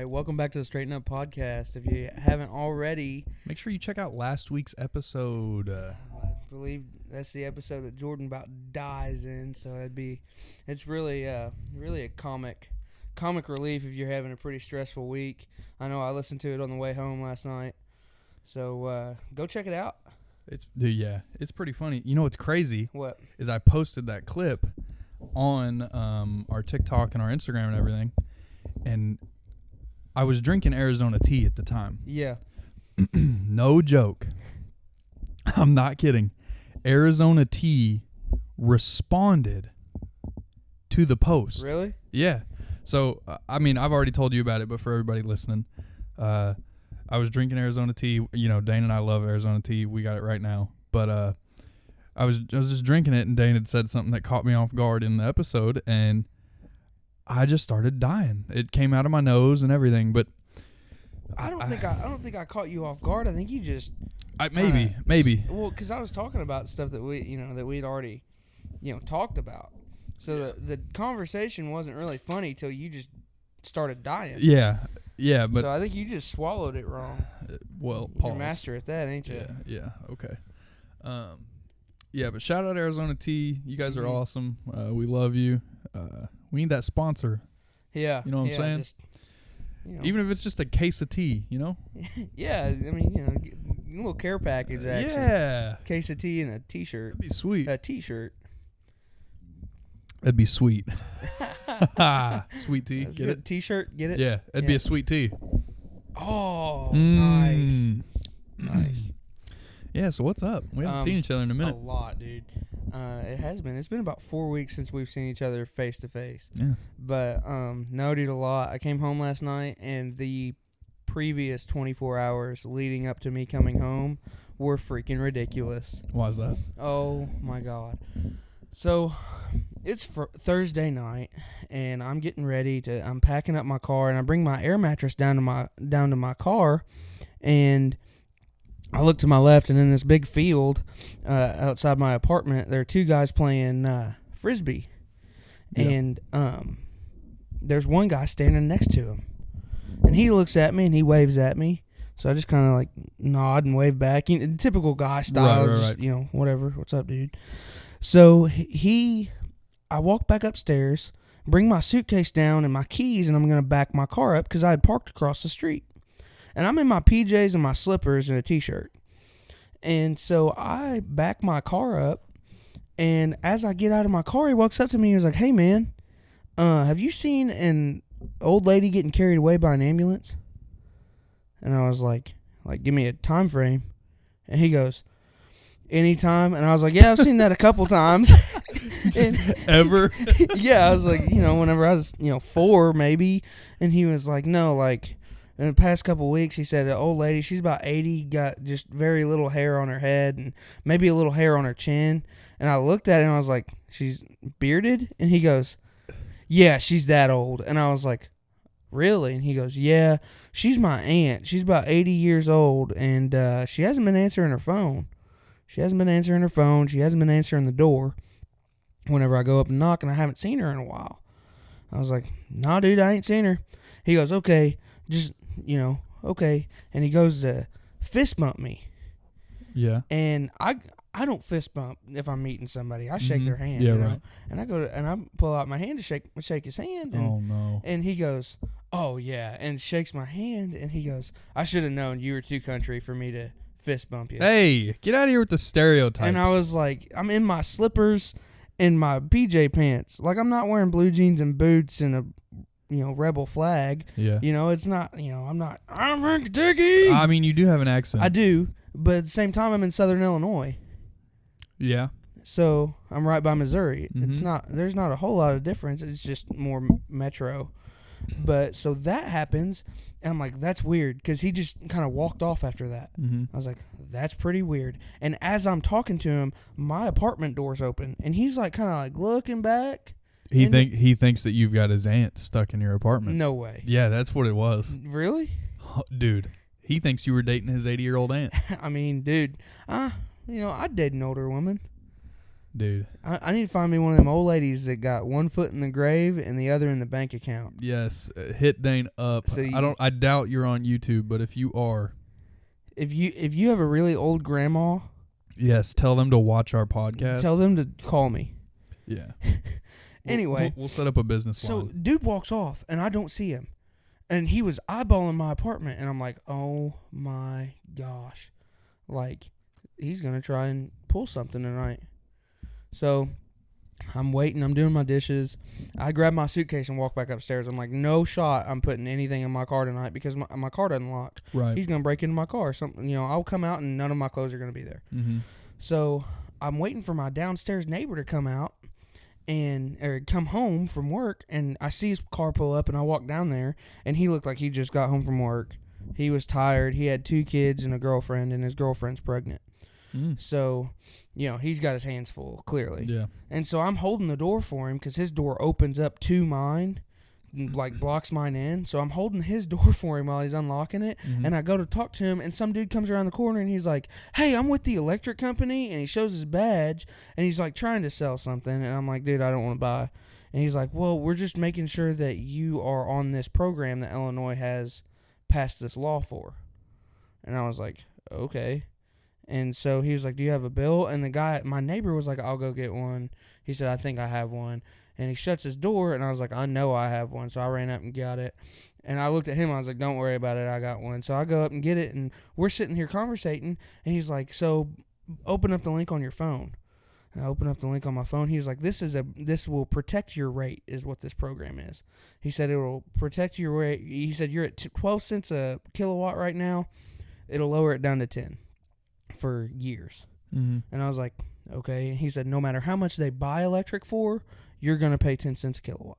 right, welcome back to the Straighten Up Podcast. If you haven't already, make sure you check out last week's episode. I believe that's the episode that Jordan about dies in. So it's really a comic relief if you're having a pretty stressful week. I know I listened to it on the way home last night, so go check it out. It's pretty funny. You know what's crazy? What is I posted that clip on our TikTok and our Instagram and everything, and I was drinking Arizona tea at the time. Yeah. No joke. I'm not kidding. Arizona tea responded to the post. Really? Yeah. So, I've already told you about it, but for everybody listening, I was drinking Arizona tea. You know, Dane and I love Arizona tea. We got it right now. But I was just drinking it, and Dane had said something that caught me off guard in the episode, and I just started dying. It came out of my nose and everything, but I don't think I caught you off guard. I think you just maybe. Well, because I was talking about stuff that we'd already, talked about. So the conversation wasn't really funny till you just started dying. Yeah, but so I think you just swallowed it wrong. Well, you're a master at that, ain't you? Yeah, okay. But shout out Arizona Tea. You guys are awesome. We love you. We need that sponsor. Yeah. You know what I'm saying? Just, even if it's just a case of tea, Yeah, a little care package, actually. Yeah. Case of tea and a T-shirt. That'd be sweet. A T-shirt. That'd be sweet. Sweet tea. That's get good. it? T-shirt, get it? Yeah, it'd be a sweet tea. Oh, nice. Yeah, so what's up? We haven't seen each other in a minute. A lot, dude. It has been. It's been about 4 weeks since we've seen each other face to face. Yeah. But no, dude, a lot. I came home last night, and the previous 24 hours leading up to me coming home were freaking ridiculous. Why is that? Oh my God. So it's Thursday night, and I'm getting ready I'm packing up my car, and I bring my air mattress down to my car, and I look to my left, and in this big field outside my apartment, there are two guys playing Frisbee. Yeah. And there's one guy standing next to him. And he looks at me, and he waves at me. So I just kind of like nod and wave back. Typical guy style. Right. Whatever. What's up, dude? So I walk back upstairs, bring my suitcase down and my keys, and I'm going to back my car up because I had parked across the street. And I'm in my PJs and my slippers and a T-shirt. And so I back my car up, and as I get out of my car, he walks up to me and he's like, "Hey, man, have you seen an old lady getting carried away by an ambulance?" And I was like, give me a time frame. And he goes, "Anytime." And I was like, "Yeah, I've seen that a couple times." Ever? Yeah, I was like, whenever I was, 4 maybe. And he was like, "No, like, in the past couple of weeks," he said, "an old lady, she's about 80, got just very little hair on her head and maybe a little hair on her chin." And I looked at it and I was like, "She's bearded?" And he goes, "Yeah, she's that old." And I was like, "Really?" And he goes, "Yeah, she's my aunt. She's about 80 years old, and she hasn't been answering her phone. She hasn't been answering the door whenever I go up and knock, and I haven't seen her in a while." I was like, "Nah, dude, I ain't seen her." He goes, "Okay, just, okay." And he goes to fist bump me. Yeah. And I don't fist bump if I'm meeting somebody. I shake their hand. Yeah, right. And I pull out my hand to shake his hand. And, oh, no. And he goes, "Oh, yeah," and shakes my hand. And he goes, "I should have known you were too country for me to fist bump you." Hey, get out of here with the stereotypes. And I was like, I'm in my slippers and my PJ pants. Like, I'm not wearing blue jeans and boots and a rebel flag. Yeah. It's not, I'm from Kentucky. I mean, you do have an accent. I do, but at the same time, I'm in Southern Illinois. Yeah. So I'm right by Missouri. Mm-hmm. There's not a whole lot of difference. It's just more metro. But so that happens, and I'm like, that's weird, because he just kind of walked off after that. Mm-hmm. I was like, that's pretty weird. And as I'm talking to him, my apartment door's open, and he's like kind of like looking back. He thinks that you've got his aunt stuck in your apartment. No way. Yeah, that's what it was. Really? Dude, he thinks you were dating his 80-year-old aunt. I mean, dude, I'd date an older woman. Dude. I need to find me one of them old ladies that got one foot in the grave and the other in the bank account. Yes. Hit Dane up. So I doubt you're on YouTube, but if you are. If you have a really old grandma. Yes. Tell them to watch our podcast. Tell them to call me. Yeah. Anyway. We'll set up a business line. So dude walks off and I don't see him. And he was eyeballing my apartment and I'm like, oh my gosh. Like, he's going to try and pull something tonight. So I'm waiting. I'm doing my dishes. I grab my suitcase and walk back upstairs. I'm like, no shot I'm putting anything in my car tonight because my car doesn't lock. Right. He's going to break into my car. Something, I'll come out and none of my clothes are going to be there. Mm-hmm. So I'm waiting for my downstairs neighbor to come out or come home from work, and I see his car pull up, and I walk down there, and he looked like he just got home from work. He was tired. He had 2 kids and a girlfriend, and his girlfriend's pregnant. So, he's got his hands full, clearly. Yeah. And so I'm holding the door for him because his door opens up to mine, like blocks mine in. So I'm holding his door for him while he's unlocking it. Mm-hmm. And I go to talk to him, and some dude comes around the corner, and he's like, hey, I'm with the electric company. And he shows his badge, and he's like trying to sell something. And I'm like, dude, I don't want to buy. And he's like, well, we're just making sure that you are on this program that Illinois has passed this law for. And I was like, okay. And so he was like, do you have a bill? And the guy, my neighbor, was like, I'll go get one. He said, I think I have one. And he shuts his door, and I was like, I know I have one. So I ran up and got it. And I looked at him. I was like, don't worry about it. I got one. So I go up and get it, and we're sitting here conversating. And he's like, so open up the link on your phone. And I open up the link on my phone. He's like, this will protect your rate is what this program is. He said it will protect your rate. He said you're at 12 cents a kilowatt right now. It'll lower it down to 10 for years. Mm-hmm. And I was like, okay. And he said no matter how much they buy electric for, you're going to pay 10 cents a kilowatt.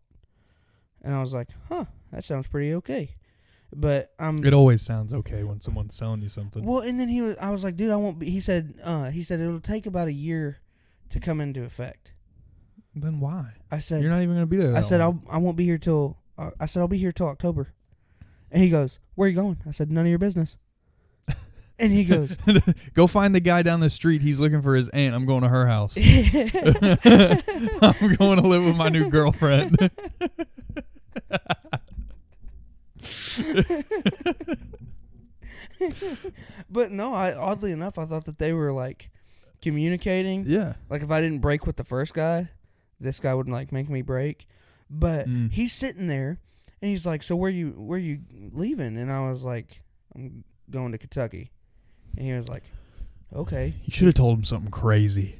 And I was like, huh, that sounds pretty okay. But it always sounds okay when someone's selling you something. Well, and then I was like, dude, I won't be. He said it'll take about a year to come into effect. Then why? I said you're not even going to be there. I said I won't be here till I'll be here till October. And he goes, where are you going? I said, none of your business. And he goes, go find the guy down the street. He's looking for his aunt. I'm going to her house. I'm going to live with my new girlfriend. But no, oddly enough, I thought that they were like communicating. Yeah. Like if I didn't break with the first guy, this guy would like make me break. But he's sitting there and he's like, so where you leaving? And I was like, I'm going to Kentucky. And he was like, okay. You should have told him something crazy.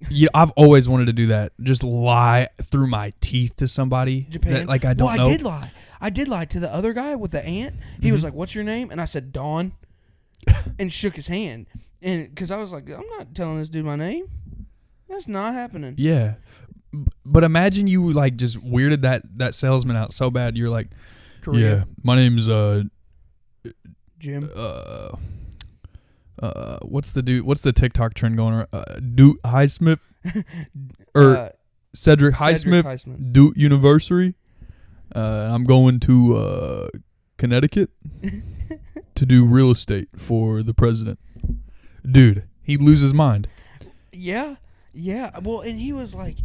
Yeah, I've always wanted to do that. Just lie through my teeth to somebody. Japan. That, like I don't know. I did lie. I did lie to the other guy with the aunt. He was like, what's your name? And I said, Dawn. And shook his hand. And because I was like, I'm not telling this dude my name. That's not happening. Yeah. But imagine you like just weirded that salesman out so bad. You're like, Korea. yeah, my name's Jim. What's the TikTok trend going around? Duke Highsmith or Cedric Highsmith, Duke University. I'm going to Connecticut to do real estate for the president. Dude, he'd lose his mind. Yeah. Well, and he was like,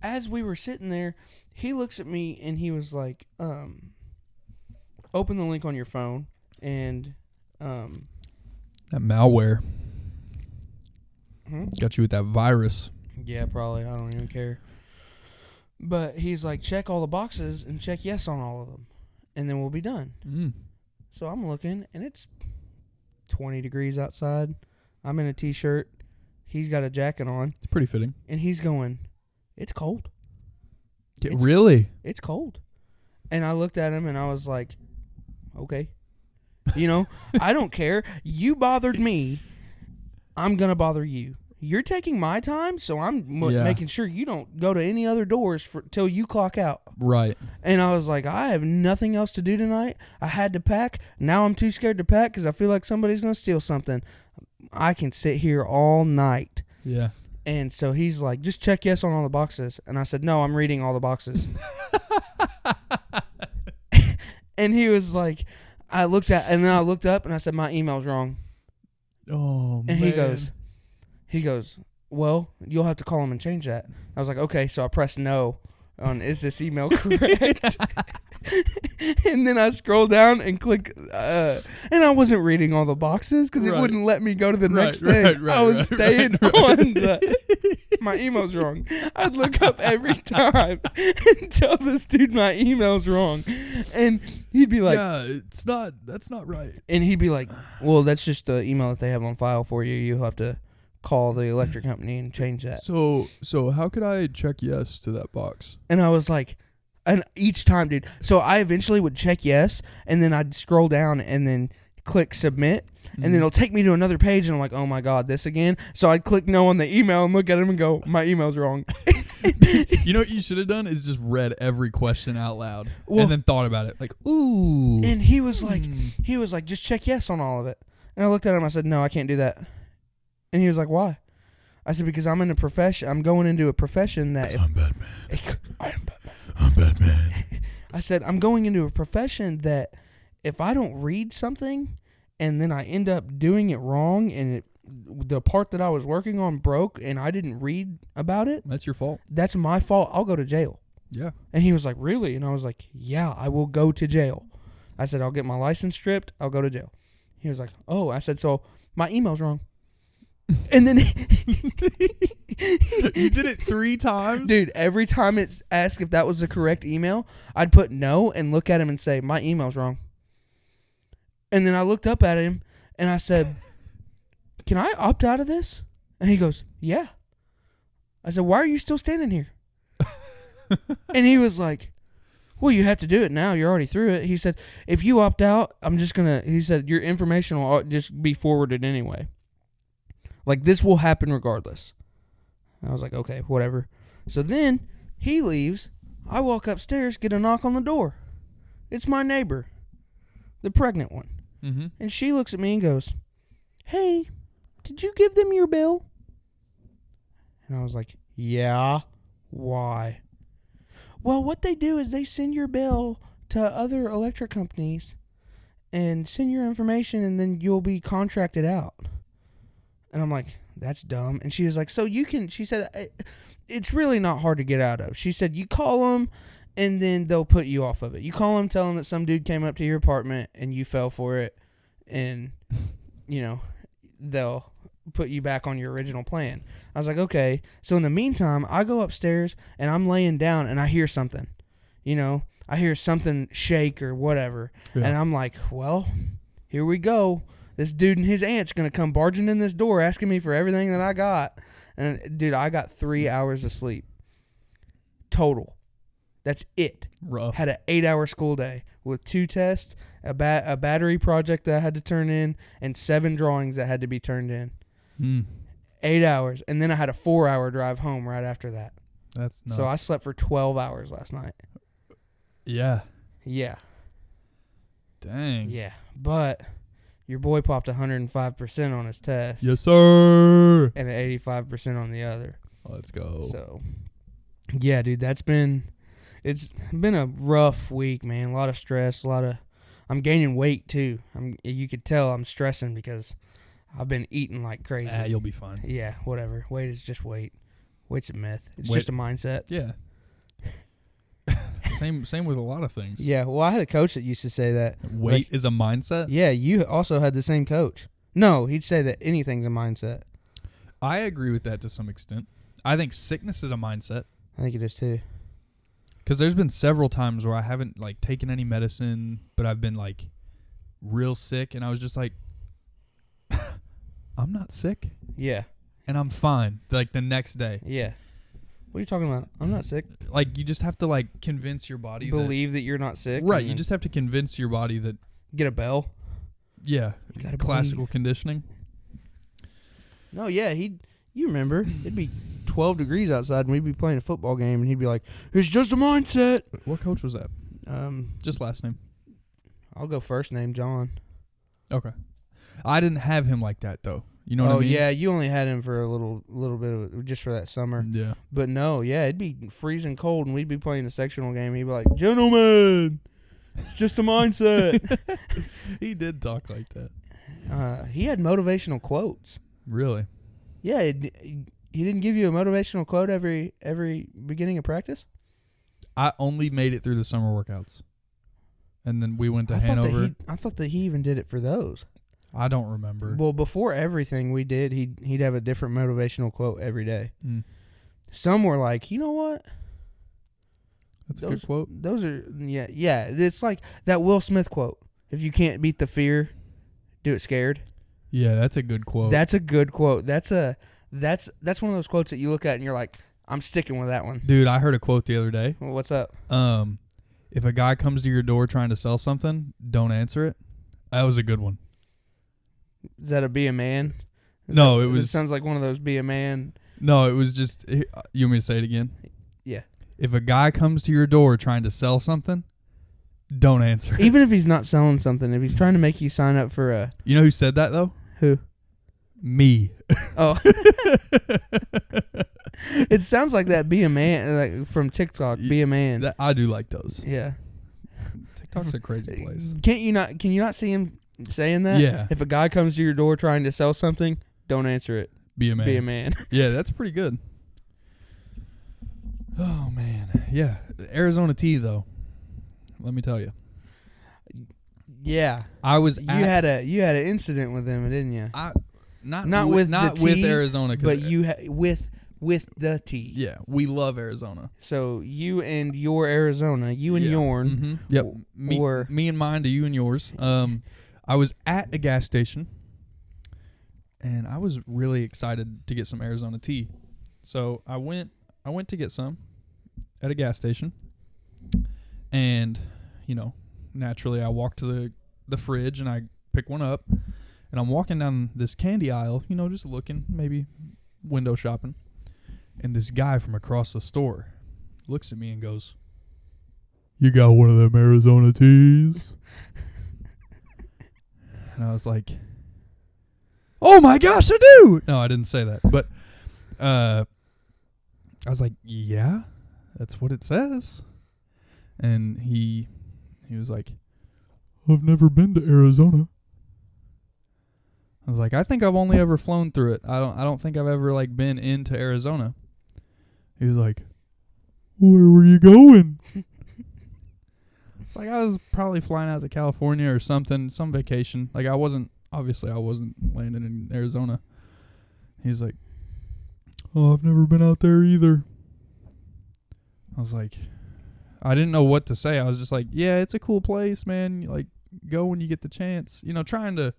as we were sitting there, he looks at me and he was like, open the link on your phone and that malware got you with that virus. Yeah, probably. I don't even care. But he's like, check all the boxes and check yes on all of them, and then we'll be done. So I'm looking, and it's 20 degrees outside. I'm in a T-shirt. He's got a jacket on. It's pretty fitting. And he's going, it's cold. Really? It's cold. And I looked at him, and I was like, okay. I don't care. You bothered me. I'm going to bother you. You're taking my time, so I'm making sure you don't go to any other doors till you clock out. Right. And I was like, I have nothing else to do tonight. I had to pack. Now I'm too scared to pack because I feel like somebody's going to steal something. I can sit here all night. Yeah. And so he's like, just check yes on all the boxes. And I said, no, I'm reading all the boxes. And he was like, and then I looked up and I said, my email's wrong. Oh, and man. he goes, well, you'll have to call them and change that. I was like, okay. So I pressed no on, is this email correct? And then I scroll down and click, and I wasn't reading all the boxes because it wouldn't let me go to the next thing. I was staying on my email's wrong. I'd look up every time and tell this dude my email's wrong. And he'd be like, yeah, that's not right. And he'd be like, well, that's just the email that they have on file for you. You'll have to call the electric company and change that. So how could I check yes to that box? And I was like, and each time, dude. So I eventually would check yes, and then I'd scroll down and then click submit, and then it'll take me to another page, and I'm like, oh my God, this again? So I'd click no on the email and look at him and go, my email's wrong. You know what you should have done is just read every question out loud and then thought about it. Like, ooh. And he was like, just check yes on all of it. And I looked at him, I said, no, I can't do that. And he was like, why? I said, because I'm in a profession. I'm going into a profession that. I'm Batman. I am Batman. I'm Batman. I said, I'm going into a profession that if I don't read something and then I end up doing it wrong and the part that I was working on broke and I didn't read about it. That's your fault. That's my fault. I'll go to jail. Yeah. And he was like, really? And I was like, yeah, I will go to jail. I said, I'll get my license stripped. I'll go to jail. He was like, oh. I said, so my email's wrong. And then you did it 3 times? Dude, every time it's asked if that was the correct email, I'd put no and look at him and say, my email's wrong. And then I looked up at him and I said, can I opt out of this? And he goes, yeah. I said, why are you still standing here? And he was like, well, you have to do it now. You're already through it. He said, if you opt out, he said, your information will just be forwarded anyway. Like, this will happen regardless. I was like, okay, whatever. So then he leaves. I walk upstairs, get a knock on the door. It's my neighbor, the pregnant one. Mm-hmm. And she looks at me and goes, hey, did you give them your bill? And I was like, yeah. Why? Well, what they do is they send your bill to other electric companies and send your information, and then you'll be contracted out. And I'm like, that's dumb. And she was like, she said, it's really not hard to get out of. She said, you call them and then they'll put you off of it. You call them, tell them that some dude came up to your apartment and you fell for it. And, they'll put you back on your original plan. I was like, okay. So in the meantime, I go upstairs and I'm laying down and I hear something, I hear something shake or whatever. Yeah. And I'm like, well, here we go. This dude and his aunt's going to come barging in this door asking me for everything that I got. And, dude, I got 3 hours of sleep. Total. That's it. Rough. Had an 8-hour school day with 2 tests, a battery project that I had to turn in, and 7 drawings that had to be turned in. 8 hours. And then I had a 4-hour drive home right after that. That's nuts. So I slept for 12 hours last night. Yeah. Yeah. Dang. Yeah. But your boy popped 105% on his test. Yes, sir. And 85% on the other. Let's go. So, yeah, dude, it's been a rough week, man. A lot of stress, I'm gaining weight too. You could tell I'm stressing because I've been eating like crazy. You'll be fine. Yeah, whatever. Weight is just weight. Weight's a myth. It's just a mindset. Yeah. Same with a lot of things. Yeah, well, I had a coach that used to say that. Weight is a mindset? Yeah, you also had the same coach. No, he'd say that anything's a mindset. I agree with that to some extent. I think sickness is a mindset. I think it is too. Because there's been several times where I haven't taken any medicine, but I've been real sick, and I was just like, I'm not sick. Yeah. And I'm fine. The next day. Yeah. What are you talking about? I'm not sick. You just have to convince your body. Believe that you're not sick. Right. You just have to convince your body that. Get a bell. Yeah. Classical conditioning. No, yeah. You remember, it'd be 12 degrees outside and we'd be playing a football game and he'd be like, it's just a mindset. What coach was that? Just last name. I'll go first name, John. Okay. I didn't have him like that though. You know what I mean? Oh, yeah, you only had him for a little bit of just for that summer. Yeah. But no, yeah, it'd be freezing cold and we'd be playing a sectional game. He'd be like, gentlemen, it's just a mindset. He did talk like that. He had motivational quotes. Really? Yeah, He didn't give you a motivational quote every beginning of practice? I only made it through the summer workouts. And then we went to Hanover. I thought that he even did it for those. I don't remember. Well, before everything we did, he'd have a different motivational quote every day. Mm. Some were like, you know what? That's a good quote. Those are yeah. It's like that Will Smith quote. If you can't beat the fear, do it scared. Yeah, that's a good quote. That's a good quote. That's one of those quotes that you look at and you're like, I'm sticking with that one. Dude, I heard a quote the other day. Well, what's up? If a guy comes to your door trying to sell something, don't answer it. That was a good one. Is that a be a man? It sounds like one of those be a man. No, it was just, you want me to say it again? Yeah. If a guy comes to your door trying to sell something, don't answer it. Even if he's not selling something, if he's trying to make you sign up for a... You know who said that, though? Who? Me. Oh. It sounds like that be a man, like from TikTok, be a man. I do like those. Yeah. TikTok's a crazy place. Can you not see him saying that? Yeah. If a guy comes to your door trying to sell something, don't answer it. Be a man. Be a man. Yeah, that's pretty good. Oh, man. Yeah. Arizona tea, though. Let me tell you. Yeah. You had an incident with them, didn't you? Not with Arizona, but with the tea. Yeah, we love Arizona. So you and your Arizona, you and Yorn. Mm-hmm. Yep. Me and mine to you and yours. I was at a gas station, and I was really excited to get some Arizona tea. So I went to get some at a gas station, and naturally I walked to the fridge and I pick one up, and I'm walking down this candy aisle, just looking, maybe window shopping. And this guy from across the store looks at me and goes, "You got one of them Arizona teas?" And I was like, "Oh my gosh, I do!" No, I didn't say that. But I was like, "Yeah, that's what it says." And he was like, "I've never been to Arizona." I was like, "I think I've only ever flown through it. I don't think I've ever been into Arizona." He was like, "Where were you going?" It's like I was probably flying out to California or something, some vacation. I wasn't landing in Arizona. He's like, "Oh, I've never been out there either." I was like, I didn't know what to say. I was just like, "Yeah, it's a cool place, man. Go when you get the chance." Trying to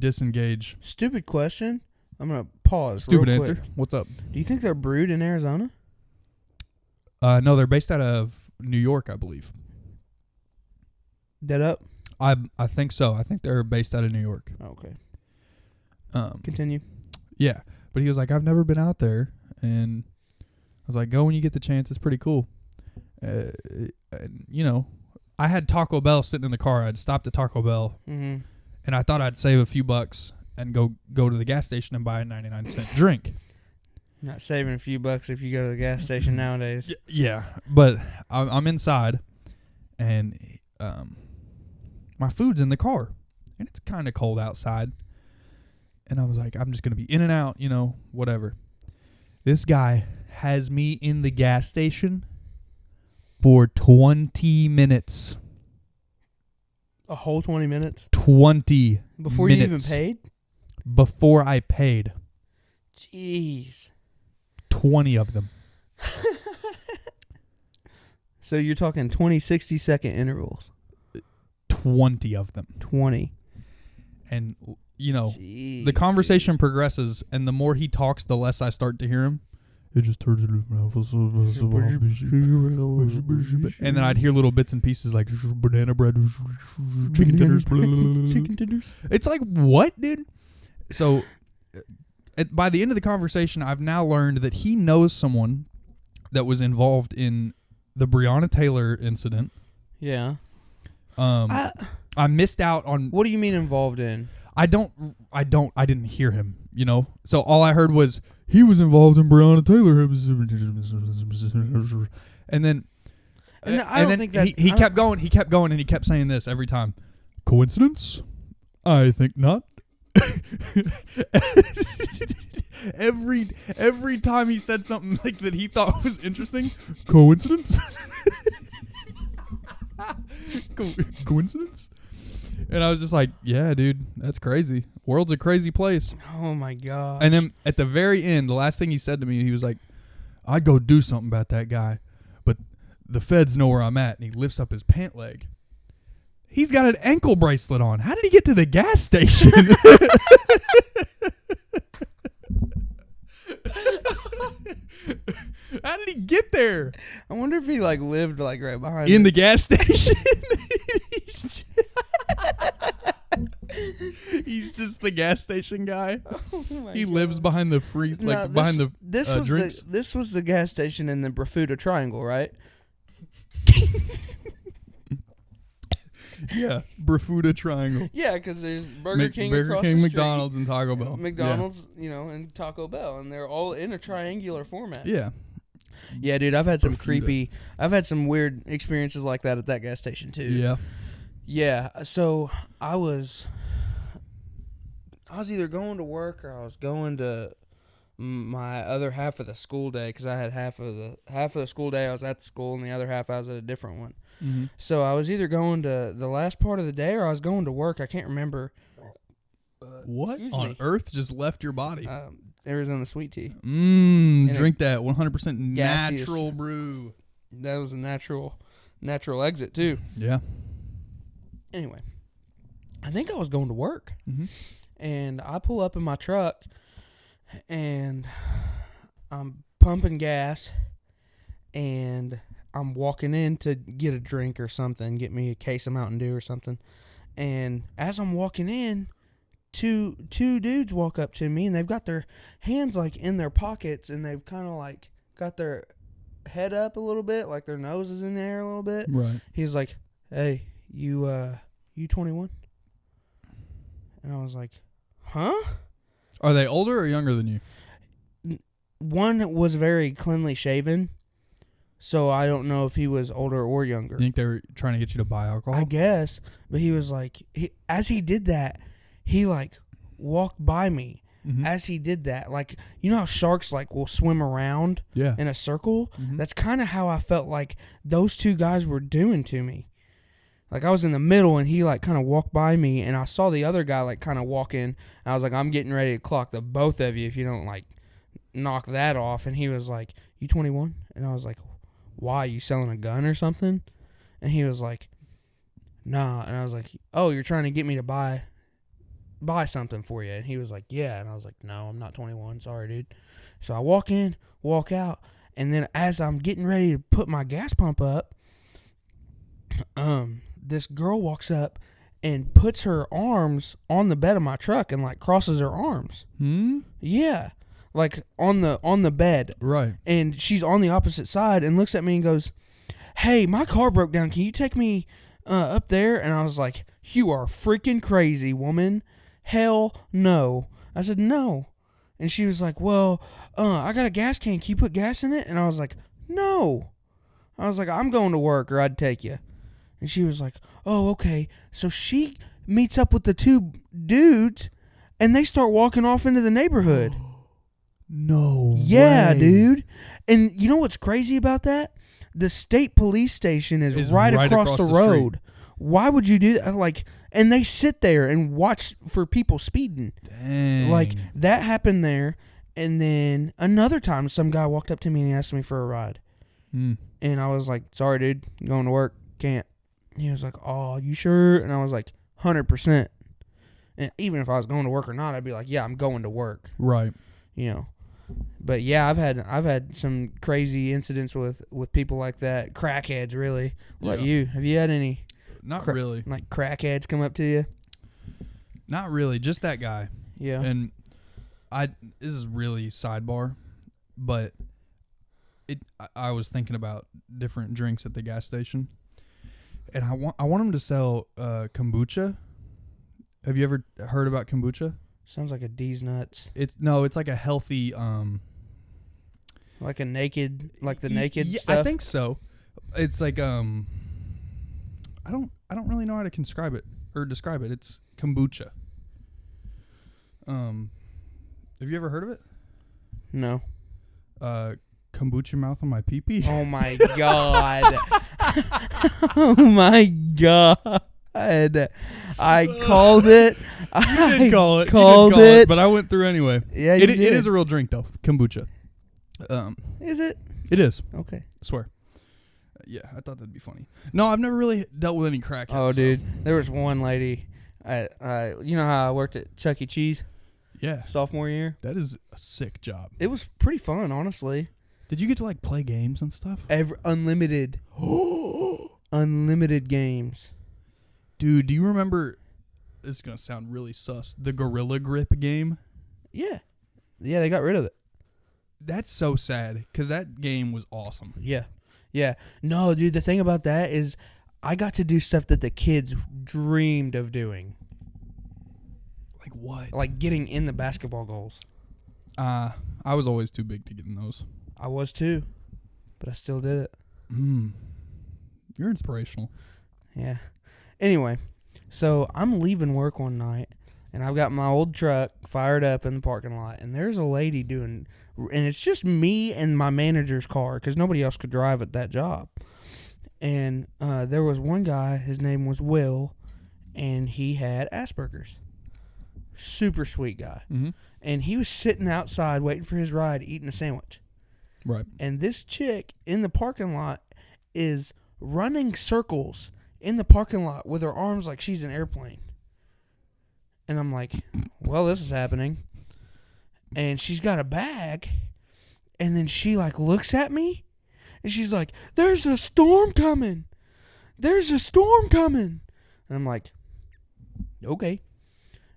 disengage. Stupid question. I'm gonna pause. Stupid real answer. quick. What's up? Do you think they're brewed in Arizona? No, they're based out of New York, I believe. Dead up? I think so. I think they're based out of New York. Oh, okay. Continue. Yeah, but he was like, "I've never been out there," and I was like, "Go when you get the chance. It's pretty cool." I had Taco Bell sitting in the car. I'd stopped at Taco Bell, and I thought I'd save a few bucks and go to the gas station and buy a 99-cent drink. You're not saving a few bucks if you go to the gas station nowadays. Yeah, but I'm inside, and my food's in the car, and it's kind of cold outside. And I was like, I'm just going to be in and out, whatever. This guy has me in the gas station for 20 minutes. A whole 20 minutes? 20 Before minutes. You even paid? Before I paid. Jeez. 20 of them. So you're talking 20 60-second intervals. 20 of them. 20. And, Jeez, the conversation progresses, and the more he talks, the less I start to hear him. It just turns into... And then I'd hear little bits and pieces like banana bread, chicken tenders. Chicken tenders. It's like, what, dude? So, by the end of the conversation, I've now learned that he knows someone that was involved in the Breonna Taylor incident. Yeah. I missed out on... What do you mean involved in? I didn't hear him, So all I heard was, he was involved in Breonna Taylor. And then... I don't think that... He kept going, and he kept saying this every time. Coincidence? I think not. every time he said something like that he thought was interesting. Coincidence? Coincidence? And I was just like, yeah, dude, that's crazy. World's a crazy place. Oh my god. And then at the very end, the last thing he said to me, he was like, I'd go do something about that guy, but the feds know where I'm at. And he lifts up his pant leg. He's got an ankle bracelet on. How did he get to the gas station? How did he get there? I wonder if he like lived like right behind In the gas station. He's just the gas station guy. Oh he lives behind the freeze, like behind the drinks. This was the gas station in the Bermuda Triangle, right? Yeah, Bermuda Triangle. Yeah, because there's Burger King, Burger across King, the street, McDonald's, and Taco Bell. McDonald's, and Taco Bell, and they're all in a triangular format. Yeah. Yeah, dude, I've had some Bermuda. I've had some weird experiences like that at that gas station too. Yeah. Yeah, so I was either going to work or I was going to my other half of the school day because I had half of the school day I was at the school and the other half I was at a different one. Mm-hmm. So I was either going to the last part of the day or I was going to work. I can't remember. What on earth just left your body? Arizona sweet tea. Drink that 100% gaseous. natural brew. That was a natural exit too. Yeah. Anyway, I think I was going to work, and I pull up in my truck, and I'm pumping gas, and I'm walking in to get a drink or something, get me a case of Mountain Dew or something, and as I'm walking in, two dudes walk up to me, and they've got their hands like in their pockets, and they've kind of like got their head up a little bit, like their nose is in the air a little bit. Right. He was like, "Hey, you 21?" And I was like, "Huh?" Are they older or younger than you? One was very cleanly shaven, so I don't know if he was older or younger. You think they were trying to get you to buy alcohol? I guess, but he was like, as he did that, he like walked by me. As he did that, like, you know how sharks like will swim around in a circle? That's kind of how I felt like those two guys were doing to me. Like, I was in the middle, and he like kind of walked by me, and I saw the other guy like kind of walk in, and I was like, I'm getting ready to clock the both of you if you don't like knock that off. And he was like, "You 21?" And I was like, "Why? You selling a gun or something?" And he was like, "Nah." And I was like, "Oh, you're trying to get me to buy something for you?" And he was like, "Yeah." And I was like, "No, I'm not 21. Sorry, dude." So I walk in, walk out, and then as I'm getting ready to put my gas pump up, this girl walks up and puts her arms on the bed of my truck and like crosses her arms. Yeah. Like on the bed. Right. And she's on the opposite side and looks at me and goes, "Hey, my car broke down. Can you take me up there?" And I was like, "You are freaking crazy, woman. Hell no." I said, "No." And she was like, "Well, I got a gas can. Can you put gas in it?" And I was like, "No." I was like, "I'm going to work or I'd take you." And she was like, "Oh, okay." So she meets up with the two dudes and they start walking off into the neighborhood. No Yeah, way. dude. And you know what's crazy about that? The state police station is right across the road. Why would you do that? Like, and they sit there and watch for people speeding. Dang. Like, that happened there. And then another time, some guy walked up to me and he asked me for a ride. And I was like, "Sorry, dude. I'm going to work. Can't." He was like, "Oh, you sure?" And I was like, 100%. And even if I was going to work or not, I'd be like, "Yeah, I'm going to work." Right. You know. But yeah, I've had some crazy incidents with people like that. Crackheads, really. Like you. Have you had any? Not really. Like crackheads come up to you? Not really. Just that guy. Yeah. And this is really sidebar, but I was thinking about different drinks at the gas station, and I want them to sell kombucha. Have you ever heard about kombucha? Sounds like a D's nuts. It's like a healthy like a naked, like the naked yeah, stuff. I think so. It's like I don't really know how to describe it. It's kombucha. Have you ever heard of it? No. Kombucha mouth on my pee-pee. Oh my god. Oh my god. I called it. You did call it. Called it. But I went through anyway. Yeah, It is a real drink though. Kombucha. Is it? It is. Okay. I swear. Yeah, I thought that'd be funny. No, I've never really dealt with any crackheads. Oh, dude, there was one lady. You know how I worked at Chuck E. Cheese? Yeah. Sophomore year. That is a sick job. It was pretty fun, honestly. Did you get to like play games and stuff? Unlimited. Unlimited games. Dude, do you remember? This is gonna sound really sus. The Gorilla Grip game. Yeah. Yeah, they got rid of it. That's so sad because that game was awesome. Yeah. Yeah. No, dude, the thing about that is I got to do stuff that the kids dreamed of doing. Like what? Like getting in the basketball goals. I was always too big to get in those. I was too, but I still did it. You're inspirational. Yeah. Anyway, so I'm leaving work one night, and I've got my old truck fired up in the parking lot, and there's a lady doing, and it's just me and my manager's car because nobody else could drive at that job. And there was one guy, his name was Will, and he had Asperger's. Super sweet guy. Mm-hmm. And he was sitting outside waiting for his ride, eating a sandwich. Right. And this chick in the parking lot is running circles in the parking lot with her arms like she's an airplane. And I'm like, well, this is happening. And she's got a bag. And then she like looks at me. And she's like, there's a storm coming. There's a storm coming. And I'm like, okay.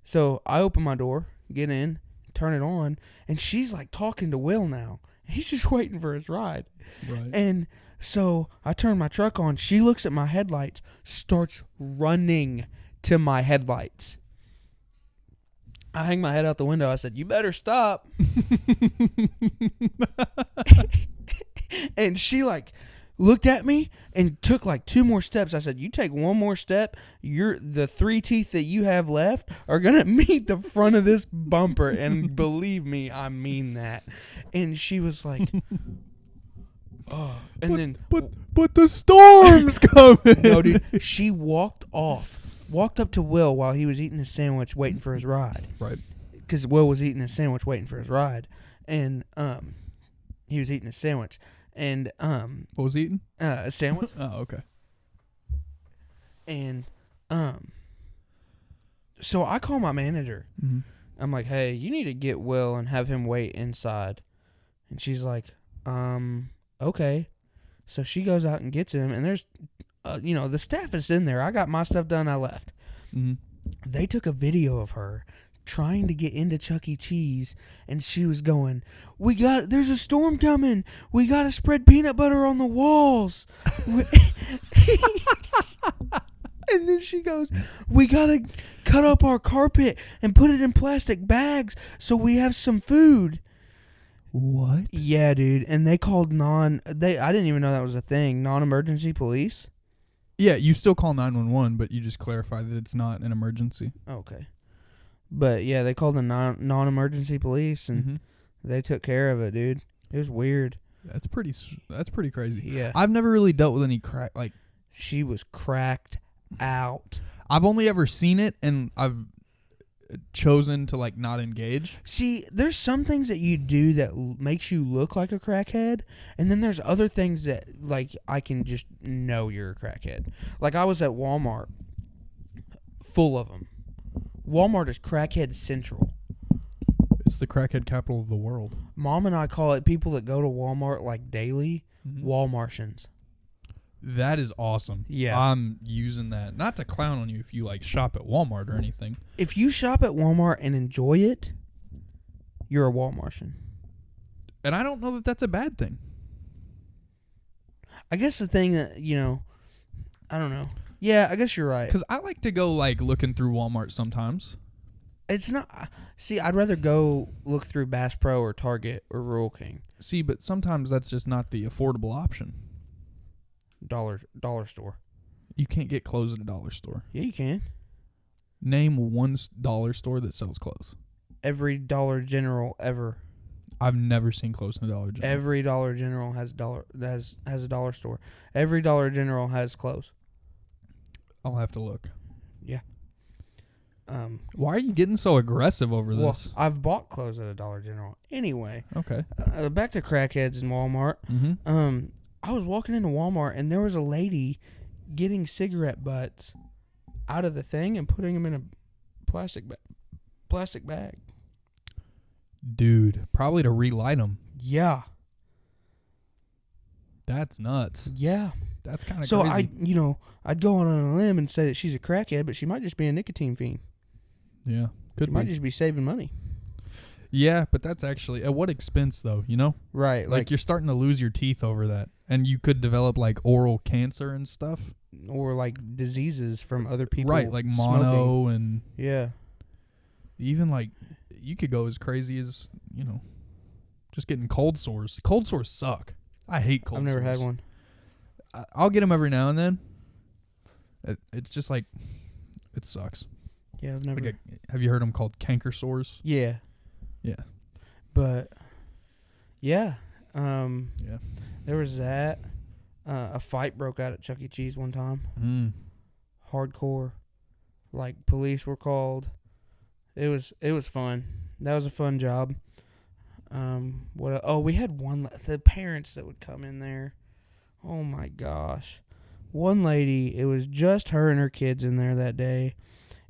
So I open my door, get in, turn it on. And she's like talking to Will now. He's just waiting for his ride. Right. And so I turn my truck on. She looks at my headlights, starts running to my headlights. I hang my head out the window. I said, you better stop. And she like looked at me and took like 2 more steps. I said, you take 1 more step, the 3 teeth that you have left are going to meet the front of this bumper. And believe me, I mean that. And she was like, oh. And but the storm's coming. No, dude, she walked up to Will while he was eating his sandwich waiting for his ride. Right. Because Will was eating his sandwich waiting for his ride. And he was eating his sandwich. And what was he eating? A sandwich. Oh, okay. And so I call my manager. Mm-hmm. I'm like, hey, you need to get Will and have him wait inside. And she's like, okay. So she goes out and gets him, and there's the staff is in there. I got my stuff done. I left. Mm-hmm. They took a video of her trying to get into Chuck E. Cheese, and she was going, there's a storm coming. We got to spread peanut butter on the walls. And then she goes, we got to cut up our carpet and put it in plastic bags so we have some food. What? Yeah, dude. And they called I didn't even know that was a thing, non-emergency police. Yeah, you still call 911, but you just clarify that it's not an emergency. Okay. But yeah, they called the non-emergency police, and they took care of it, dude. It was weird. That's pretty crazy. Yeah. I've never really dealt with any crack. Like, she was cracked out. I've only ever seen it, and I've chosen to like not engage. See, there's some things that you do that makes you look like a crackhead, and then there's other things that like I can just know you're a crackhead. Like I was at Walmart, full of them. Walmart is crackhead central. It's the crackhead capital of the world. Mom and I call it people that go to Walmart like daily, Walmartians. That is awesome. Yeah. I'm using that. Not to clown on you if you like shop at Walmart or anything. If you shop at Walmart and enjoy it, you're a Walmartian. And I don't know that that's a bad thing. I guess the thing that, I don't know. Yeah, I guess you're right. Because I like to go like looking through Walmart sometimes. It's not. See, I'd rather go look through Bass Pro or Target or Rural King. See, but sometimes that's just not the affordable option. Dollar store. You can't get clothes at a dollar store. Yeah, you can. Name one dollar store that sells clothes. Every Dollar General ever. I've never seen close in a Dollar General. Every Dollar General has a dollar store. Every Dollar General has clothes. I'll have to look. Yeah. Why are you getting so aggressive over Well, this? I've bought clothes at a Dollar General. Anyway. Okay. Back to crackheads in Walmart. Mm-hmm. I was walking into Walmart and there was a lady getting cigarette butts out of the thing and putting them in a plastic bag. Dude, probably to relight them. Yeah. That's nuts. Yeah. That's kind of so crazy. I'd go on a limb and say that she's a crackhead, but she might just be a nicotine fiend. Yeah, could She be. might just be saving money. Yeah, but that's actually at what expense though? You know, Right. like you're starting to lose your teeth over that, and you could develop like oral cancer and stuff. Or like diseases from other people. Right, like mono and yeah. even like you could go as crazy as just getting cold sores. Cold sores suck. I hate cold sores. I've never had one. I'll get them every now and then. It's just like it sucks. Yeah, I've never. Have you heard them called canker sores? Yeah. Yeah. But yeah. Yeah. There was that. A fight broke out at Chuck E. Cheese one time. Hardcore. Like police were called. It was fun. That was a fun job. We had the parents that would come in there. Oh my gosh. One lady, it was just her and her kids in there that day.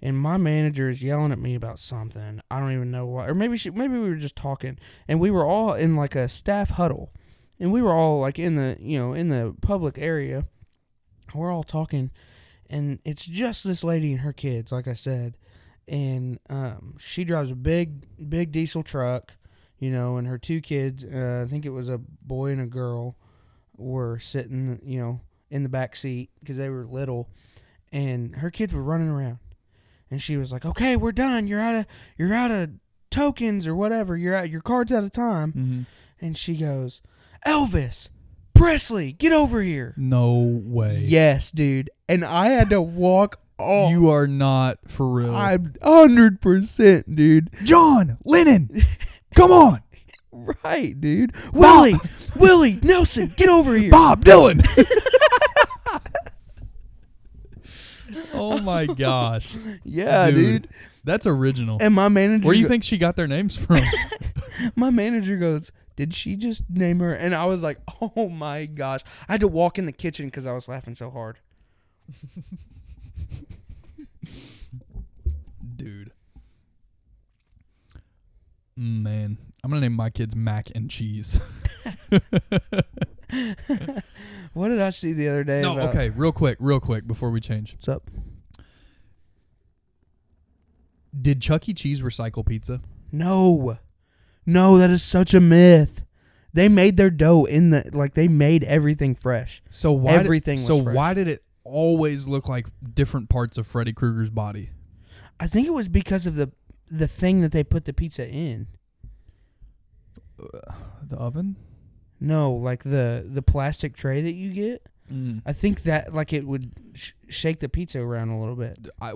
And my manager is yelling at me about something. I don't even know what. Or maybe we were just talking. And we were all in like a staff huddle. And we were all like in the public area. We're all talking. And it's just this lady and her kids, like I said. And she drives a big diesel truck, and her two kids, I think it was a boy and a girl, were sitting, in the back seat because they were little. And her kids were running around. And she was like, "Okay, we're done. You're out of tokens or whatever. Your card's out of time." Mm-hmm. And she goes, "Elvis Presley, get over here." No way. Yes, dude. And I had to walk off. You are not for real. I'm 100%, dude. John Lennon, come on. Right, dude. Willie Nelson, get over here. Bob Dylan. Oh my gosh. Yeah, dude. That's original. And my manager. Where do you think she got their names from? My manager goes, "Did she just name her?" And I was like, "Oh my gosh!" I had to walk in the kitchen because I was laughing so hard. Dude. Man, I'm gonna name my kids Mac and Cheese. What did I see the other day? No, okay, real quick, before we change. What's up? Did Chuck E. Cheese recycle pizza? No, that is such a myth. They made their dough they made everything fresh. So why did it always look like different parts of Freddy Krueger's body? I think it was because of the thing that they put the pizza in. The oven? No, like the plastic tray that you get. I think that like it would shake the pizza around a little bit. I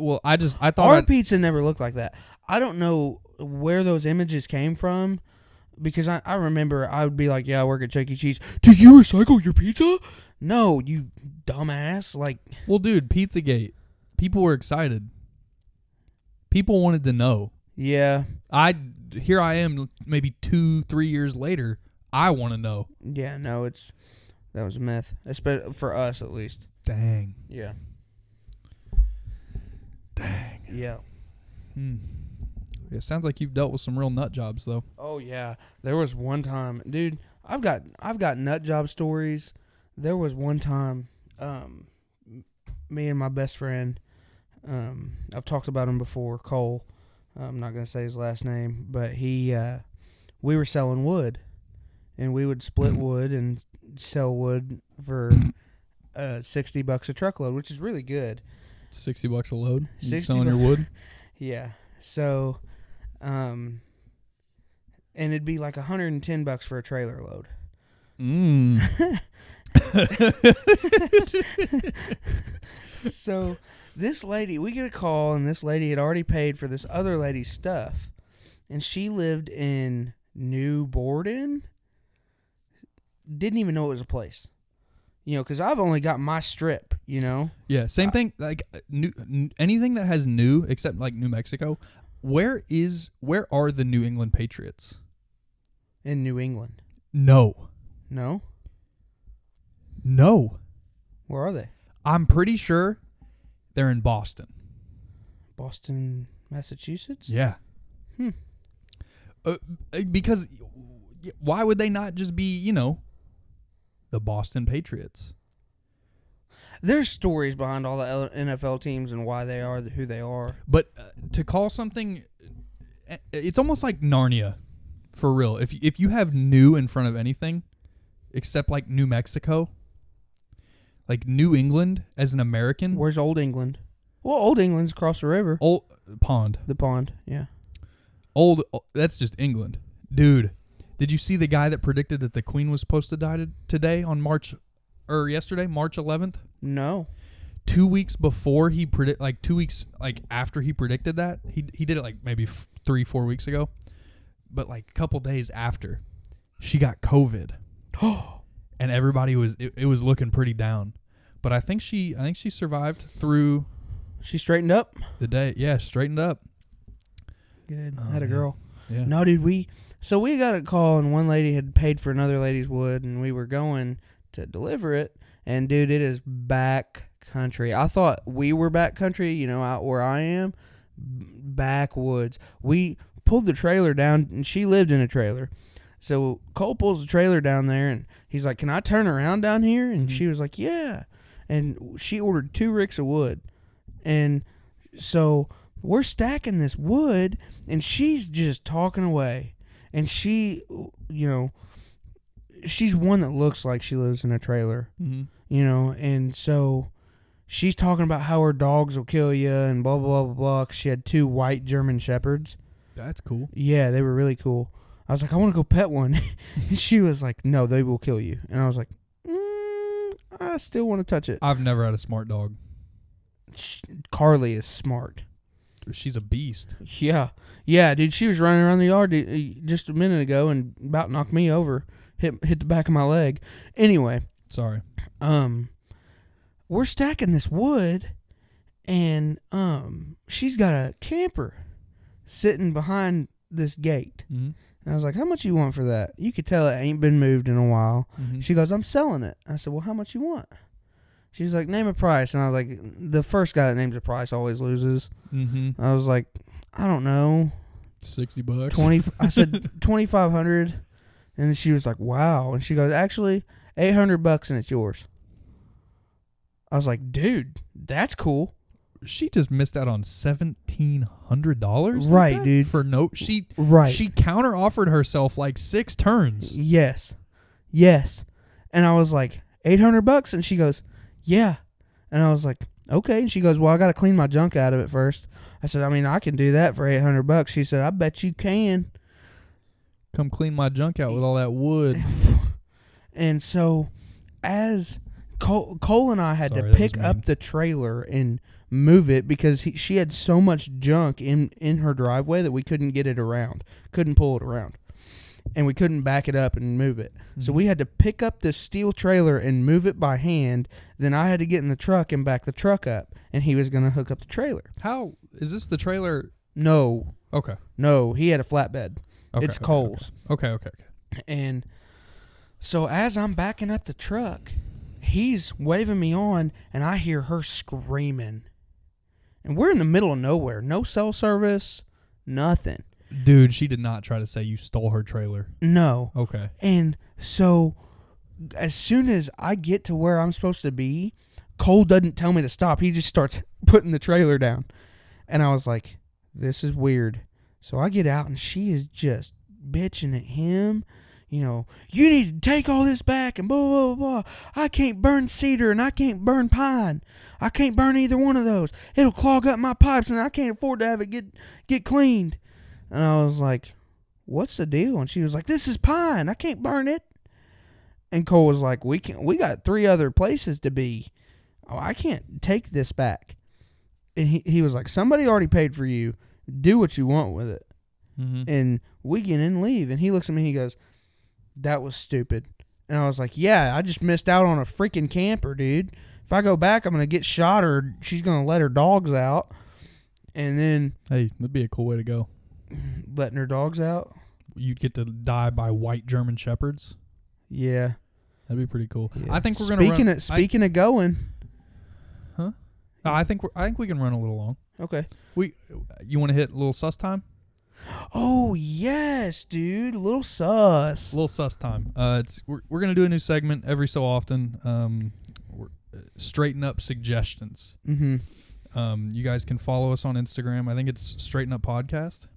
thought our pizza never looked like that. I don't know where those images came from, because I remember I would be like, "Yeah, I work at Chuck E. Cheese. Do you recycle your pizza?" No, you dumbass. Like, well, dude, Pizzagate. People were excited. People wanted to know. Yeah. Here I am, maybe 2-3 years later. I want to know. Yeah, no, that was a myth, especially for us at least. Dang. Yeah. Dang. Yeah. It sounds like you've dealt with some real nut jobs, though. Oh yeah, there was one time, dude. I've got nut job stories. There was one time, me and my best friend, I've talked about him before, Cole. I'm not gonna say his last name, but we were selling wood, and we would split wood and sell wood for $60 a truckload, which is really good. $60 a load? You $60 selling your wood? Yeah. So, and it'd be like $110 for a trailer load. So this lady, we get a call, and this lady had already paid for this other lady's stuff, and she lived in New Borden. Didn't even know it was a place. Because I've only got my strip, Yeah, same thing. Like anything that has new, except like New Mexico. Where are the New England Patriots? In New England. No. No? No. Where are they? I'm pretty sure they're in Boston. Boston, Massachusetts? Yeah. Because why would they not just be, the Boston Patriots? There's stories behind all the NFL teams and why they are who they are. But to call something, it's almost like Narnia, for real. If you have new in front of anything, except like New Mexico, like New England as an American. Where's Old England? Well, Old England's across the river. Old Pond. The pond, yeah. That's just England. Dude, did you see the guy that predicted that the Queen was supposed to die today on yesterday, March 11th? No. 2 weeks before he 2 weeks after he predicted that, he did it maybe 3-4 weeks ago, but a couple days after, she got COVID, and everybody was looking pretty down, but I think she survived through. She straightened up the day. Yeah, straightened up. Good. I had a girl. Yeah. No, dude, we got a call and one lady had paid for another lady's wood and we were going to deliver it. And dude, it is back country. I thought we were back country, out where I am, backwoods. We pulled the trailer down and she lived in a trailer. So Cole pulls the trailer down there and he's like, "Can I turn around down here?" And she was like, "Yeah." And she ordered 2 ricks of wood. And so we're stacking this wood and she's just talking away. And she, she's one that looks like she lives in a trailer, and so she's talking about how her dogs will kill you and blah, blah, blah, blah. 'Cause she had 2 white German Shepherds. That's cool. Yeah, they were really cool. I was like, "I want to go pet one." And she was like, "No, they will kill you." And I was like, I still want to touch it. I've never had a smart dog. Carly is smart. She's a beast. Yeah. Yeah, dude, she was running around the yard just a minute ago and about knocked me over. Hit the back of my leg. Anyway. Sorry. We're stacking this wood and she's got a camper sitting behind this gate. Mm-hmm. And I was like, "How much you want for that?" You could tell it ain't been moved in a while. Mm-hmm. She goes, "I'm selling it." I said, "Well, how much you want?" She's like, "Name a price." And I was like, the first guy that names a price always loses. Mm-hmm. I was like, "I don't know. $60. I said $2,500. And then she was like, "Wow." And she goes, "Actually, $800 and it's yours." I was like, "Dude, that's cool." She just missed out on $1,700. Right, dude. For she counter offered herself 6 turns. Yes. And I was like, $800, and she goes, "Yeah." And I was like, "Okay." And she goes, "Well, I got to clean my junk out of it first." I said, "I can do that for $800. She said, "I bet you can." Come clean my junk out with all that wood. And so, as Cole and I had to pick up the trailer and move it because she had so much junk in her driveway that we couldn't get it around, couldn't pull it around, and we couldn't back it up and move it. Mm-hmm. So we had to pick up this steel trailer and move it by hand. Then I had to get in the truck and back the truck up, and he was going to hook up the trailer. How is this the trailer? No. Okay. No, he had a flatbed. Okay, it's Cole's. Okay. And so as I'm backing up the truck, he's waving me on, and I hear her screaming. And we're in the middle of nowhere. No cell service, nothing. Dude, she did not try to say you stole her trailer. No. Okay. And so as soon as I get to where I'm supposed to be, Cole doesn't tell me to stop. He just starts putting the trailer down. And I was like, this is weird. So I get out, and she is just bitching at him. "You need to take all this back and blah, blah, blah, blah. I can't burn cedar and I can't burn pine. I can't burn either one of those. It'll clog up my pipes and I can't afford to have it get cleaned." And I was like, "What's the deal?" And she was like, "This is pine. I can't burn it." And Cole was like, We got 3 other places to be. Oh, I can't take this back." And he was like, "Somebody already paid for you. Do what you want with it." And we get in and leave. And he looks at me, he goes, that was stupid. And I was like, yeah, I just missed out on a freaking camper, dude. If I go back, I'm going to get shot or she's going to let her dogs out. And then... Hey, that'd be a cool way to go. Letting her dogs out? You'd get to die by white German shepherds. Yeah. That'd be pretty cool. Yeah. I think we're going to run... Speaking of going... Huh? I think we can run a little long. Okay. You want to hit a little sus time? Oh yes, dude. A little sus. A little sus time. We're gonna do a new segment every so often. We're straighten up suggestions. Mm-hmm. You guys can follow us on Instagram. I think it's Straighten Up Podcast.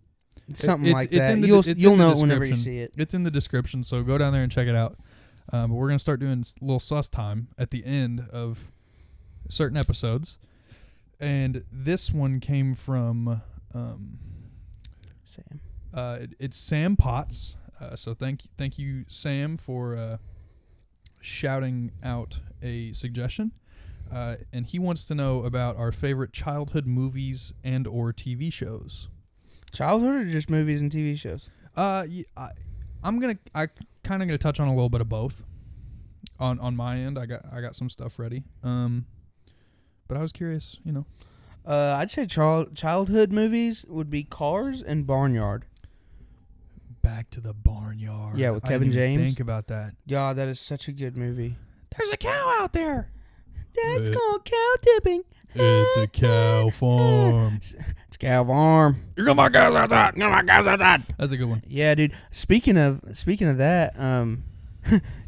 Something like that. You'll know it whenever you see it. It's in the description, so go down there and check it out. But we're gonna start doing a little sus time at the end of certain episodes, and this one came from Sam. It's Sam Potts. So thank you, Sam, for shouting out a suggestion. And he wants to know about our favorite childhood movies and or TV shows. Childhood or just movies and TV shows? I kind of gonna touch on a little bit of both. On my end, I got some stuff ready. But I was curious, I'd say childhood movies would be Cars and Barnyard. Back to the Barnyard. Yeah, with Kevin I didn't even James. think about that. God, that is such a good movie. There's a cow out there. That's called cow tipping. It's a cow farm. It's cow farm. You're gonna my cows like that. You're my cows like that. That's a good one. Yeah, dude. Speaking of that,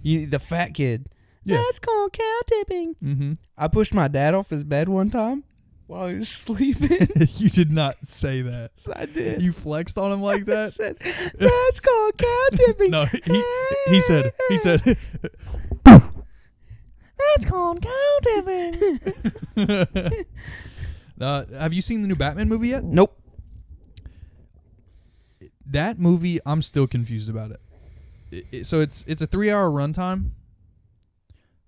the fat kid. Yeah. That's called cow tipping. Mm-hmm. I pushed my dad off his bed one time while he was sleeping. You did not say that. Yes, I did. You flexed on him like I that? said, that's called cow tipping. No, he said that's called cow tipping. Have you seen the new Batman movie yet? Nope. That movie, I'm still confused about it. So it's a 3-hour runtime,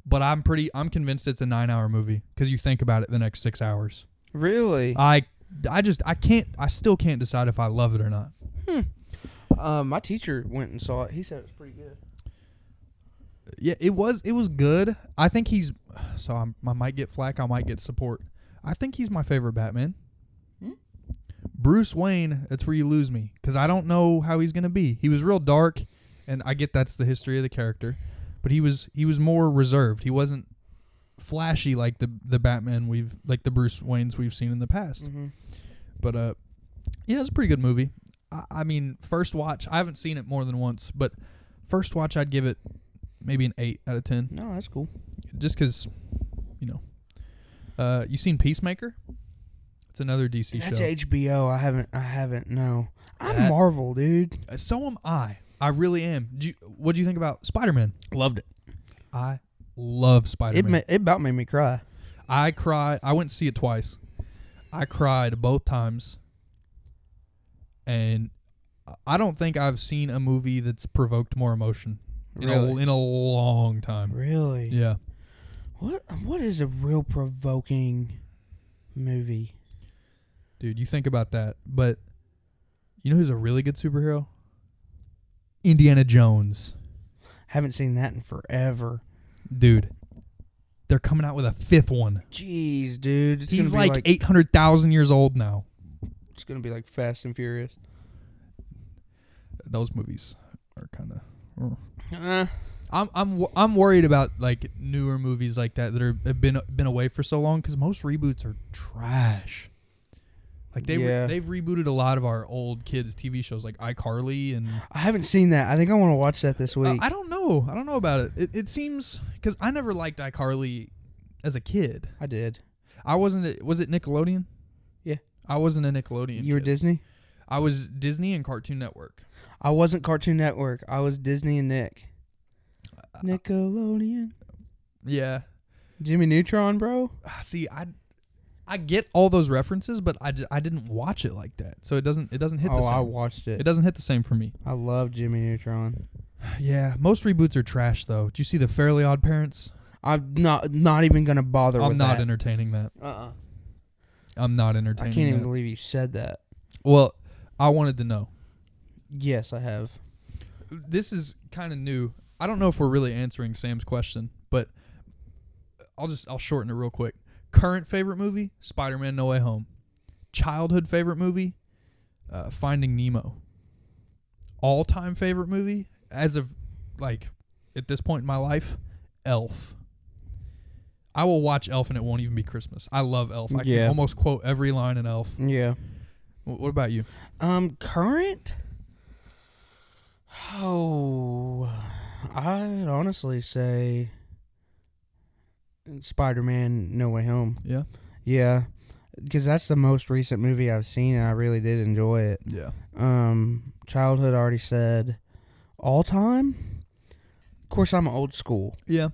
but I'm convinced it's a 9-hour movie because you think about it the next 6 hours. Really? I still can't decide if I love it or not. My teacher went and saw it. He said it was pretty good. Yeah, it was good. I think I might get flack, I might get support. I think he's my favorite Batman. Bruce Wayne, that's where you lose me because I don't know how he's going to be. He was real dark, and I get that's the history of the character, but he was more reserved. He wasn't flashy like the Batman like the Bruce Waynes we've seen in the past. Mm-hmm. But yeah, it's a pretty good movie. I mean, first watch, I haven't seen it more than once, but first watch I'd give it maybe an 8 out of 10. No, that's cool. Just because, you seen Peacemaker? It's another DC That's show. HBO. I haven't. No, I'm Marvel, dude. So am I. I really am. What do you think about Spider-Man? Loved it. I love Spider-Man. It about made me cry. I cried. I went to see it twice. I cried both times. And I don't think I've seen a movie that's provoked more emotion in a long time. Really? Yeah. What is a real provoking movie? Dude, you think about that. But you know who's a really good superhero? Indiana Jones. Haven't seen that in forever. Dude, they're coming out with a 5th one. Jeez, dude. He's like 800,000 years old now. It's going to be like Fast and Furious. Those movies are kind of... I'm worried about like newer movies like that have been away for so long because most reboots are trash. Like they've rebooted a lot of our old kids TV shows like iCarly and I haven't seen that. I think I want to watch that this week. I don't know about it. It seems because I never liked iCarly as a kid. I did. I wasn't. Was it Nickelodeon? Yeah, I wasn't a Nickelodeon. You were kid. Disney. I was Disney and Cartoon Network. I wasn't Cartoon Network. I was Disney and Nick. Nickelodeon. Yeah. Jimmy Neutron, bro. See, I get all those references, but I didn't watch it like that, so it doesn't hit the same. Oh, I watched it. It doesn't hit the same for me. I love Jimmy Neutron. Yeah, most reboots are trash though. Did you see the Fairly Oddparents? I'm not even gonna bother with that. I'm not entertaining that. I'm not entertaining. I can't even believe you said that. Well, I wanted to know. Yes, I have. This is kind of new. I don't know if we're really answering Sam's question, but I'll shorten it real quick. Current favorite movie, Spider-Man No Way Home. Childhood favorite movie, Finding Nemo. All-time favorite movie, as of like at this point in my life, Elf. I will watch Elf and it won't even be Christmas. I love Elf. I can almost quote every line in Elf. Yeah. What about you? Current? Oh, I'd honestly say Spider-Man No Way Home. Yeah? Yeah, because that's the most recent movie I've seen, and I really did enjoy it. Yeah. Childhood, already said. All time? Of course, I'm old school. Yeah.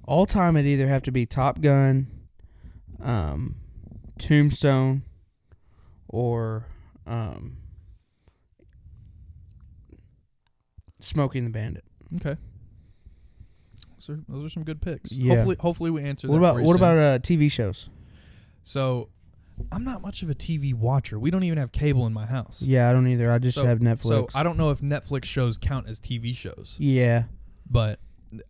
All time, it'd either have to be Top Gun, Tombstone, or Smokey and the Bandit. Okay. Those are some good picks. Yeah. Hopefully we answered What that about for you, what Sam. about TV shows? So, I'm not much of a TV watcher. We don't even have cable in my house. Yeah, I don't either. I just have Netflix. So I don't know if Netflix shows count as TV shows. Yeah. But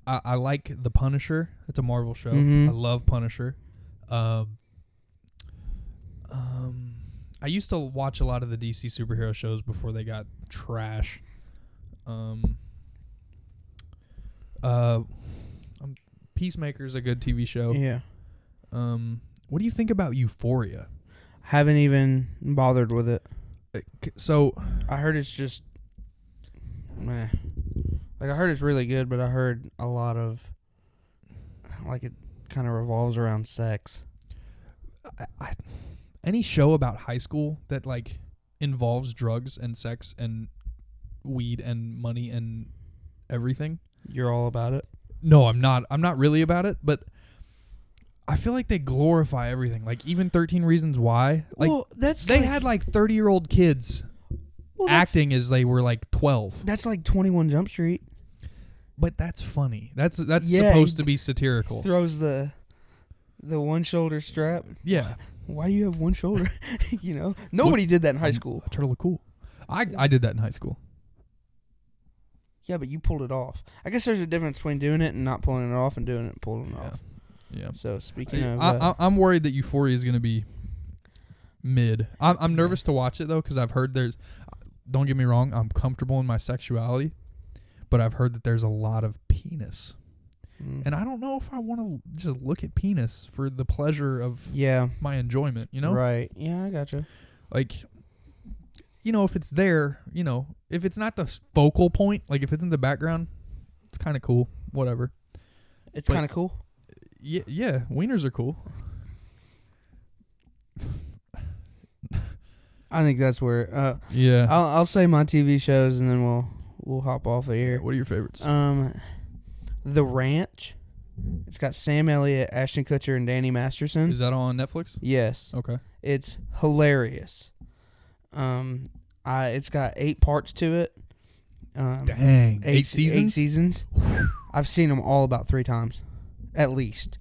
I like The Punisher. It's a Marvel show. Mhm. I love Punisher. I used to watch a lot of the DC superhero shows before they got trash. Peacemaker's a good TV show. Yeah. What do you think about Euphoria? Haven't even bothered with it. So I heard it's just meh. Like I heard it's really good, but I heard a lot of like it kind of revolves around sex. Any show about high school that like involves drugs and sex and weed and money and everything. You're all about it? No, I'm not. I'm not really about it, but I feel like they glorify everything. Like even 13 Reasons Why. Like well, that's they like, had like 30-year-old kids acting as they were like 12. That's like 21 Jump Street. But that's funny. That's Yeah, supposed to be satirical. Throws the one shoulder strap. Yeah. Why do you have one shoulder? You know, nobody did that in high school. I try to look cool. I did that in high school. Yeah, but you pulled it off. I guess there's a difference between doing it and not pulling it off and doing it and pulling it off. Yeah. So speaking of, I'm worried that Euphoria is going to be mid. I'm nervous to watch it though because I've heard there's. Don't get me wrong, I'm comfortable in my sexuality, but I've heard that there's a lot of penis, and I don't know if I want to just look at penis for the pleasure of my enjoyment. You know, right? Yeah, I gotcha. Like, you know, if it's there, you know, if it's not the focal point, like if it's in the background, it's kind of cool. Whatever. It's kind of cool. Yeah, wieners are cool. I think that's where. Yeah. I'll say my TV shows and then we'll hop off of here. What are your favorites? The Ranch. It's got Sam Elliott, Ashton Kutcher, and Danny Masterson. Is that on Netflix? Yes. Okay. It's hilarious. It's got 8 parts to it. Dang. 8 seasons? 8 seasons. I've seen them all about 3 times, at least.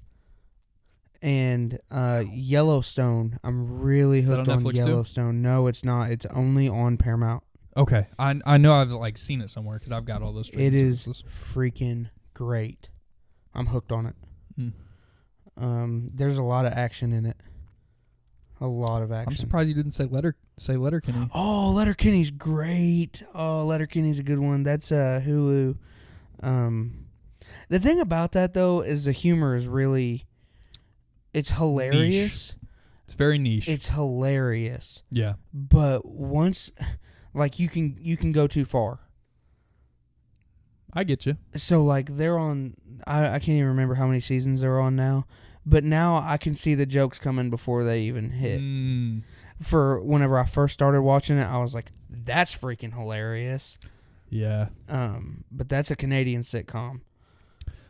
And Yellowstone, I'm really hooked on Netflix Yellowstone. Too? No, it's not. It's only on Paramount. Okay, I know I've like seen it somewhere because I've got all those. It is services. freaking great. I'm hooked on it. Mm. There's a lot of action in it. A lot of action. I'm surprised you didn't say Letterkenny. Oh, Letterkenny's great. Oh, Letterkenny's a good one. That's Hulu. The thing about that though is the humor is really. It's hilarious. Niche. It's very niche. It's hilarious. Yeah. But once, like, you can go too far. I get you. So, like, they're on, I can't even remember how many seasons they're on now. But now I can see the jokes coming before they even hit. For whenever I first started watching it, I was like, that's freaking hilarious. Yeah. But that's a Canadian sitcom.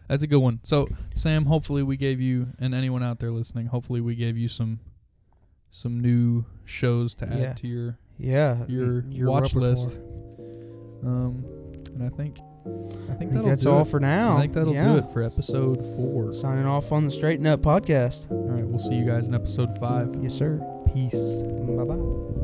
That's a good one. So, Sam, hopefully we gave you, and anyone out there listening, hopefully we gave you some new shows to add to your watch list. And I think that's all for now. I think that'll do it for episode 4. Signing off on the Straighten Up podcast. All right, we'll see you guys in episode 5. Yes, sir. Peace. Bye-bye.